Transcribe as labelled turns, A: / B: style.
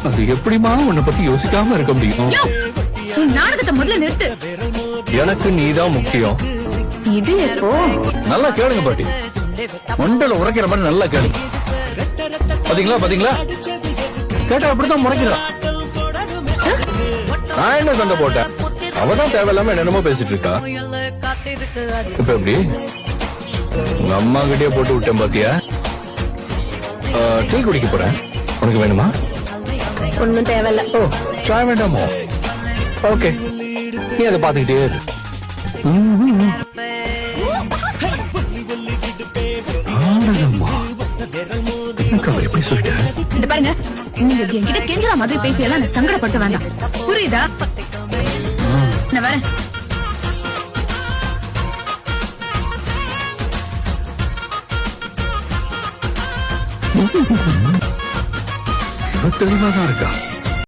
A: அது எப்படிமா உன்னை பத்தி யோசிக்காம இருக்க முடியும்?
B: உன் நாடகத்தை முதல்ல நிறுத்து.
A: எனக்கு நீதான் முக்கியம்.
B: இது எப்போ?
A: நல்லா கேளுங்க பாட்டி, மண்டல உரைக்கிற மாதிரி நல்லா கேளுங்க. பாத்தீங்களா பாத்தீங்களா, கேட்டா அப்படித்தான் முறைக்கிறா. நான் என்ன சண்டை போட்டேன்? அவதான் தேவையில்லாம என்னென்னமோ பேசிட்டு இருக்கா. இப்ப எப்படி உங்க அம்மா கிட்டே போட்டு விட்டேன் பாத்தியா? டீ குடிக்க போறேன், உனக்கு வேணுமா?
B: ஒன்னும் தேவையில்ல.
A: ஓ, சாய் வேண்டாமோ? ஓகே, நீ அதை பாத்துக்கிட்டே இரு. எப்படி சொல்லிட்டேன்?
B: இந்த பாருங்க, நீங்க என்கிட்ட கெஞ்சுற மாதிரி பேசியெல்லாம் சங்கடப்பட்டு வேண்டாம், புரியுதா? நான் வரேன்.
A: தெளிவாதான் இருக்கா.